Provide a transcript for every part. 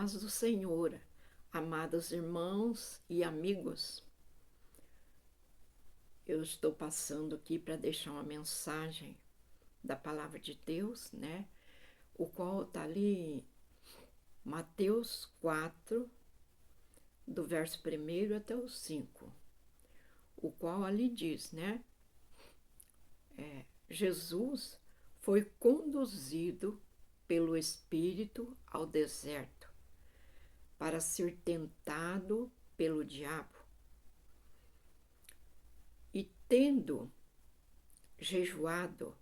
paz do Senhor, amados irmãos e amigos. Eu estou passando aqui para deixar uma mensagem da palavra de Deus, né? O qual está ali em Mateus 4, do verso 1 até o 5, o qual ali diz, né? Jesus foi conduzido pelo Espírito ao deserto para ser tentado pelo diabo. E tendo jejuado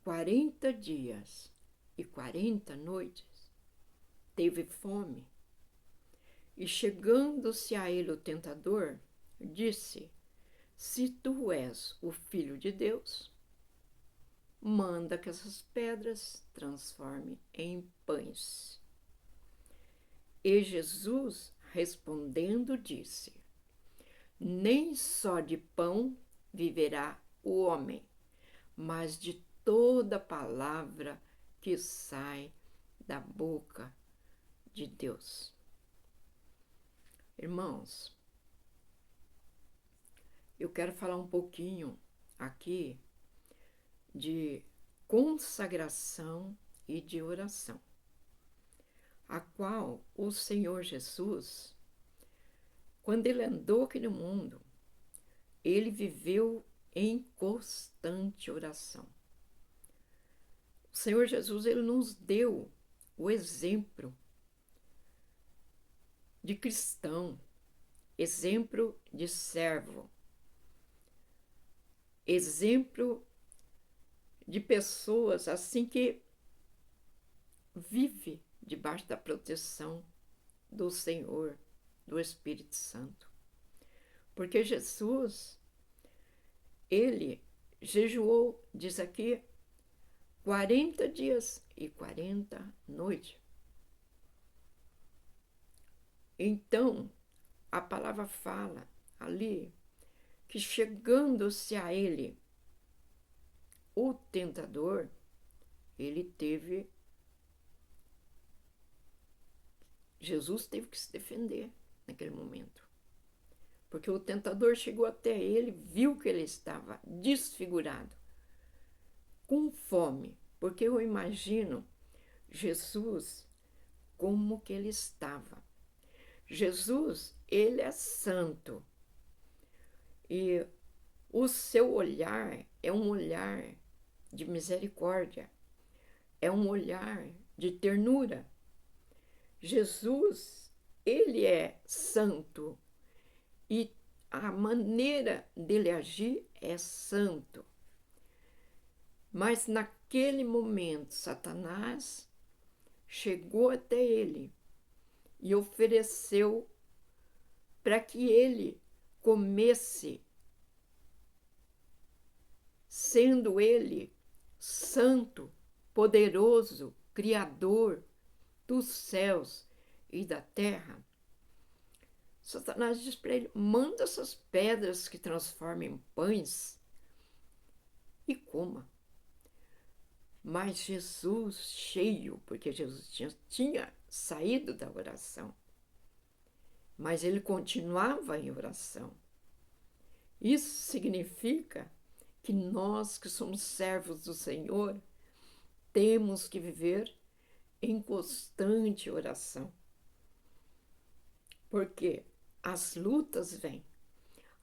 40 dias e 40 noites, teve fome. E chegando-se a ele o tentador, disse: Se tu és o Filho de Deus, manda que essas pedras transformem em pães. E Jesus, respondendo, disse: Nem só de pão viverá o homem, mas de toda palavra que sai da boca de Deus. Irmãos, eu quero falar um pouquinho aqui de consagração e de oração, a qual o Senhor Jesus, quando ele andou aqui no mundo, ele viveu em constante oração. O Senhor Jesus, ele nos deu o exemplo de cristão, exemplo de servo, exemplo de pessoas assim que vive debaixo da proteção do Senhor, do Espírito Santo. Porque Jesus, ele jejuou, diz aqui, 40 dias e 40 noites. Então, a palavra fala ali que chegando-se a ele, o tentador, Jesus teve que se defender naquele momento. Porque o tentador chegou até ele, viu que ele estava desfigurado, com fome. Porque eu imagino Jesus como que ele estava. Jesus, ele é santo. E o seu olhar é um olhar de misericórdia, é um olhar de ternura. Jesus, ele é santo e a maneira dele agir é santo. Mas naquele momento, Satanás chegou até ele e ofereceu para que ele comesse, sendo ele santo, poderoso, criador dos céus e da terra. Satanás diz para ele: manda essas pedras que transformem em pães e coma. Mas Jesus, cheio, porque Jesus tinha saído da oração, mas ele continuava em oração. Isso significa que nós que somos servos do Senhor temos que viver em constante oração. Porque as lutas vêm,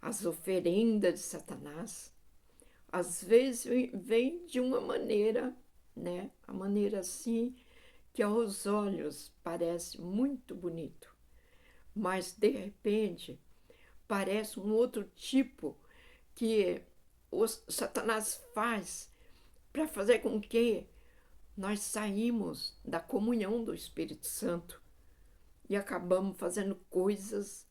as oferendas de Satanás, às vezes vêm de uma maneira, né? A maneira assim que aos olhos parece muito bonito, mas de repente parece um outro tipo que o Satanás faz para fazer com que nós saímos da comunhão do Espírito Santo e acabamos fazendo coisas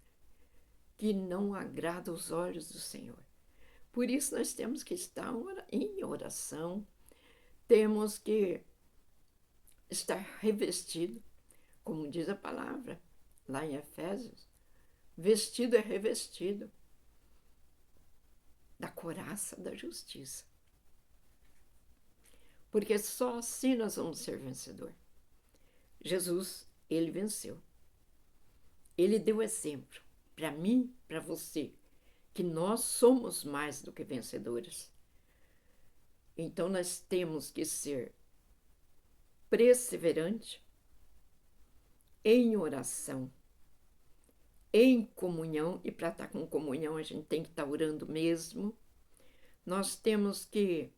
que não agradam os olhos do Senhor. Por isso nós temos que estar em oração, temos que estar revestido, como diz a palavra lá em Efésios, vestido é revestido da couraça da justiça. Porque só assim nós vamos ser vencedor. Jesus, ele venceu. Ele deu exemplo para mim, para você, que nós somos mais do que vencedores. Então nós temos que ser perseverante em oração, em comunhão, e para estar com comunhão a gente tem que estar orando mesmo. Nós temos que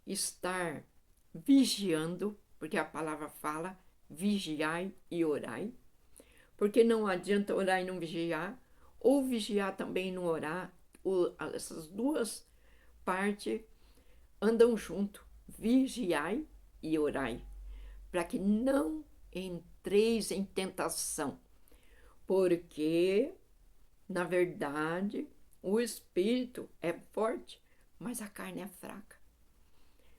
estar vigiando, porque a palavra fala, vigiai e orai, porque não adianta orar e não vigiar, ou vigiar também e não orar. Essas duas partes andam junto, vigiai e orai, para que não entreis em tentação, porque, na verdade, o espírito é forte, mas a carne é fraca.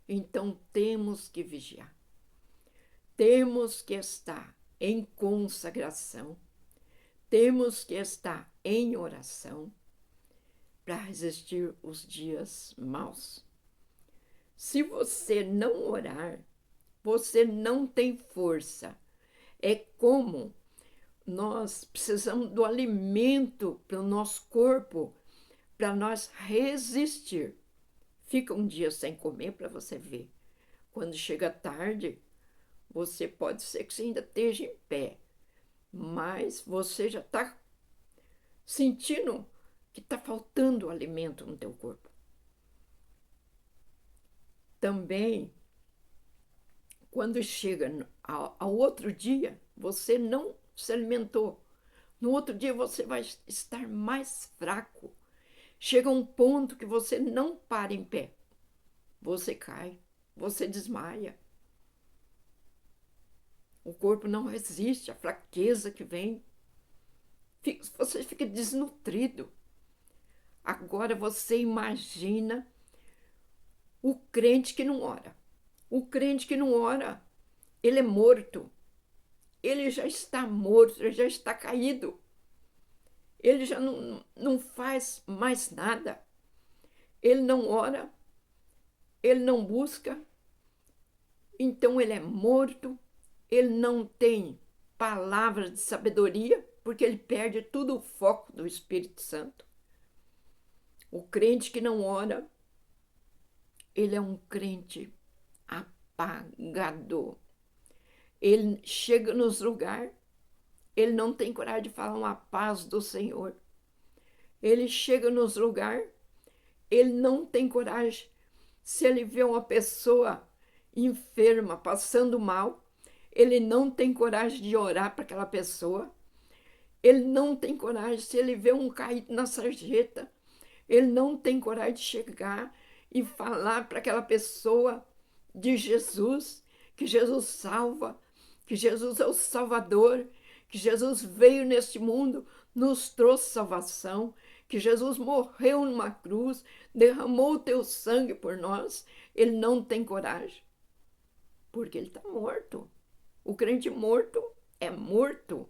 Então temos que vigiar, temos que estar em consagração, temos que estar em oração para resistir os dias maus. Se você não orar, você não tem força. É como nós precisamos do alimento para o nosso corpo, para nós resistir. Fica um dia sem comer para você ver. Quando chega tarde, você pode ser que você ainda esteja em pé, mas você já está sentindo que está faltando alimento no teu corpo. Também, quando chega ao outro dia, você não se alimentou. No outro dia você vai estar mais fraco. Chega um ponto que você não para em pé. Você cai, você desmaia. O corpo não resiste à fraqueza que vem. Você fica desnutrido. Agora você imagina o crente que não ora. O crente que não ora, ele é morto. Ele já está morto, ele já está caído. Ele já não faz mais nada. Ele não ora, ele não busca. Então ele é morto, ele não tem palavras de sabedoria, porque ele perde todo o foco do Espírito Santo. O crente que não ora, ele é um crente apagado. Ele chega nos lugares, ele não tem coragem de falar uma paz do Senhor. Ele chega nos lugares, ele não tem coragem. Se ele vê uma pessoa enferma, passando mal, ele não tem coragem de orar para aquela pessoa. Ele não tem coragem, se ele vê um caído na sarjeta, ele não tem coragem de chegar e falar para aquela pessoa de Jesus, que Jesus salva, que Jesus é o Salvador, que Jesus veio neste mundo, nos trouxe salvação, que Jesus morreu numa cruz, derramou o teu sangue por nós. Ele não tem coragem, porque ele está morto. O crente morto é morto.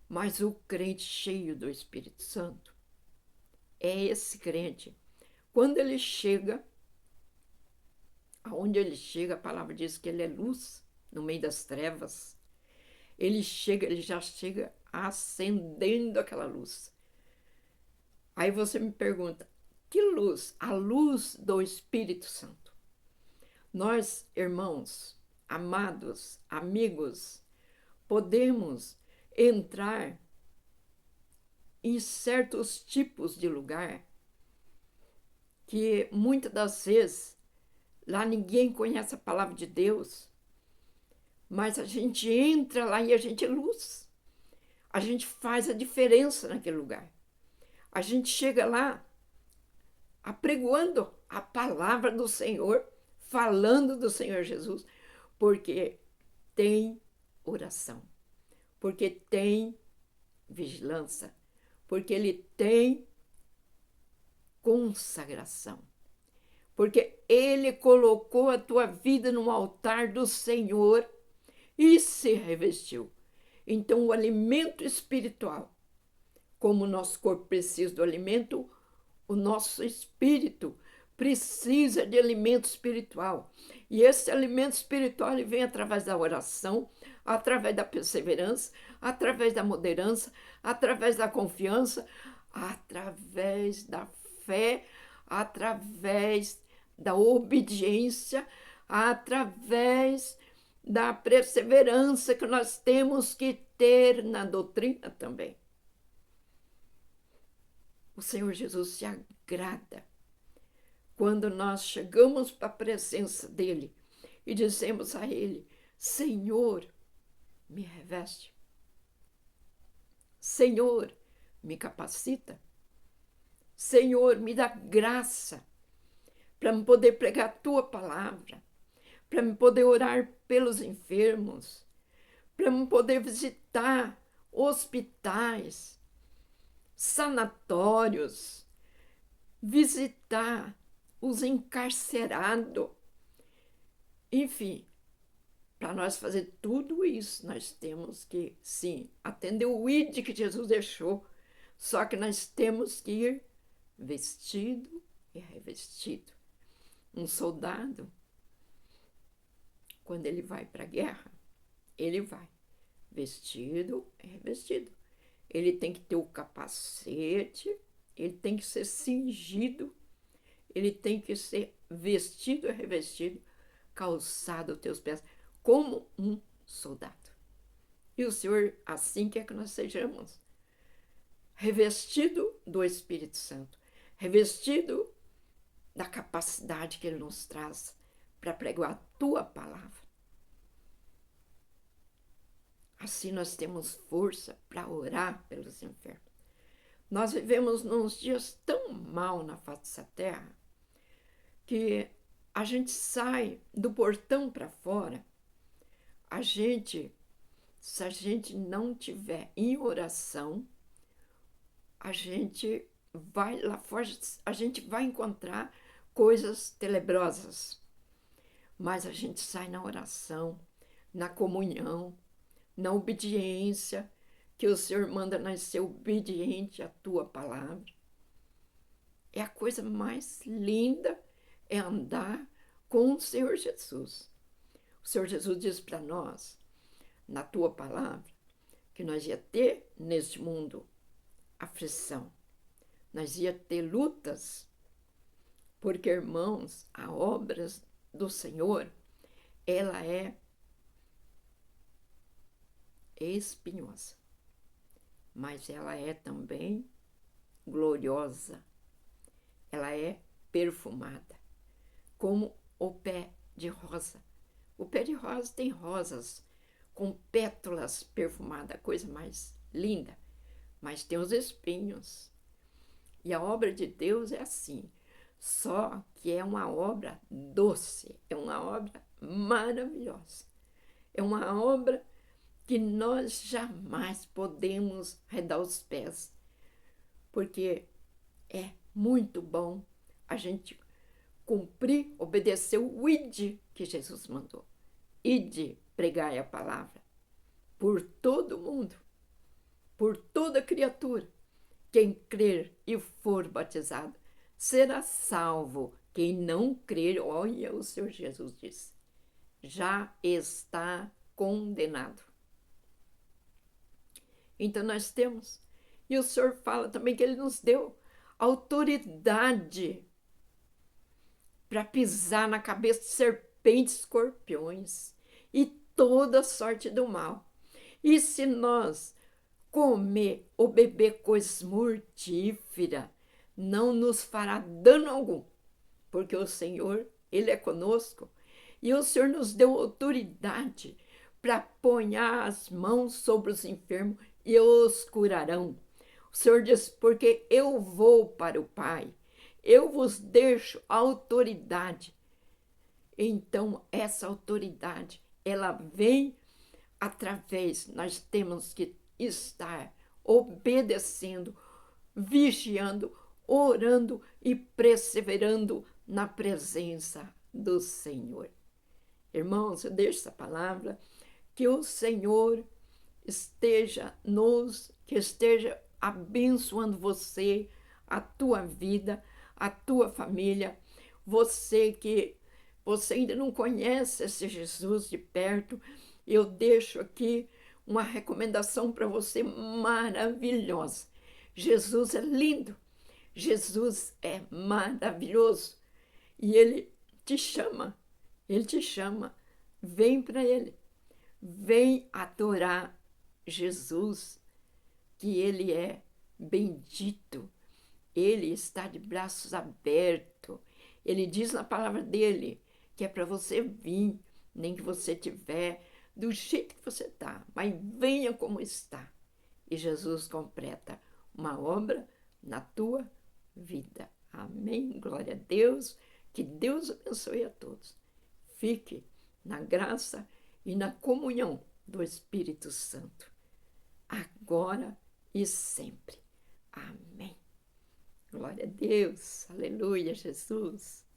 Mas o crente cheio do Espírito Santo é esse crente. Quando ele chega, aonde ele chega, a palavra diz que ele é luz no meio das trevas. Ele já chega acendendo aquela luz. Aí você me pergunta, que luz? A luz do Espírito Santo. Nós, irmãos, amados, amigos, podemos entrar em certos tipos de lugar que muitas das vezes lá ninguém conhece a palavra de Deus, mas a gente entra lá e a gente é luz. A gente faz a diferença naquele lugar. A gente chega lá apregoando a palavra do Senhor, falando do Senhor Jesus, porque tem oração, porque tem vigilância, porque ele tem consagração, porque ele colocou a tua vida no altar do Senhor e se revestiu. Então, o alimento espiritual, como o nosso corpo precisa do alimento, o nosso espírito precisa de alimento espiritual. E esse alimento espiritual ele vem através da oração, através da perseverança, através da moderança, através da confiança, através da fé, através da obediência, através da perseverança que nós temos que ter na doutrina também. O Senhor Jesus se agrada quando nós chegamos para a presença dele e dizemos a ele: Senhor, me reveste. Senhor, me capacita. Senhor, me dá graça para me poder pregar a tua palavra, para me poder orar pelos enfermos, para me poder visitar hospitais, sanatórios, visitar os encarcerados. Enfim, para nós fazer tudo isso, nós temos que, sim, atender o ID que Jesus deixou, só que nós temos que ir vestido e revestido. Um soldado, quando ele vai para a guerra, ele vai vestido e revestido. Ele tem que ter o capacete, ele tem que ser cingido, ele tem que ser vestido e revestido, calçado aos teus pés, como um soldado. E o Senhor assim quer que nós sejamos, revestido do Espírito Santo, revestido da capacidade que Ele nos traz para pregar a tua palavra. Assim nós temos força para orar pelos enfermos. Nós vivemos nos dias tão mal na face dessa terra que a gente sai do portão para fora, se a gente não tiver em oração, a gente vai lá fora, a gente vai encontrar coisas tenebrosas, mas a gente sai na oração, na comunhão, na obediência, que o Senhor manda nós ser obediente à tua palavra. É a coisa mais linda, é andar com o Senhor Jesus. O Senhor Jesus diz para nós, na tua palavra, que nós ia ter neste mundo aflição, nós ia ter lutas, porque, irmãos, a obra do Senhor, ela é espinhosa, mas ela é também gloriosa, ela é perfumada, como o pé de rosa. O pé de rosa tem rosas com pétalas perfumadas, a coisa mais linda, mas tem os espinhos. E a obra de Deus é assim, só que é uma obra doce, é uma obra maravilhosa, é uma obra que nós jamais podemos redar os pés, porque é muito bom a gente cumprir, obedecer o ID que Jesus mandou. Ide, pregai a palavra por todo mundo, por toda criatura. Quem crer e for batizado será salvo. Quem não crer, olha, o Senhor Jesus disse, já está condenado. Então nós temos, e o Senhor fala também que Ele nos deu autoridade para pisar na cabeça de serpentes, escorpiões e toda sorte do mal. E se nós comer ou beber coisas mortíferas, não nos fará dano algum, porque o Senhor, Ele é conosco, e o Senhor nos deu autoridade para pôr as mãos sobre os enfermos e os curarão. O Senhor diz, porque eu vou para o Pai, eu vos deixo autoridade. Então, essa autoridade, ela vem através, nós temos que estar obedecendo, vigiando, orando e perseverando na presença do Senhor. Irmãos, eu deixo essa palavra, que o Senhor esteja abençoando você, a tua vida, a tua família. Você que você ainda não conhece esse Jesus de perto, eu deixo aqui uma recomendação para você maravilhosa. Jesus é lindo, Jesus é maravilhoso e ele te chama, vem para ele, vem adorar Jesus, que ele é bendito, ele está de braços abertos, ele diz na palavra dele que é para você vir, nem que você tiver do jeito que você está, mas venha como está. E Jesus completa uma obra na tua vida. Amém? Glória a Deus. Que Deus abençoe a todos. Fique na graça e na comunhão do Espírito Santo, agora e sempre. Amém. Glória a Deus. Aleluia, Jesus.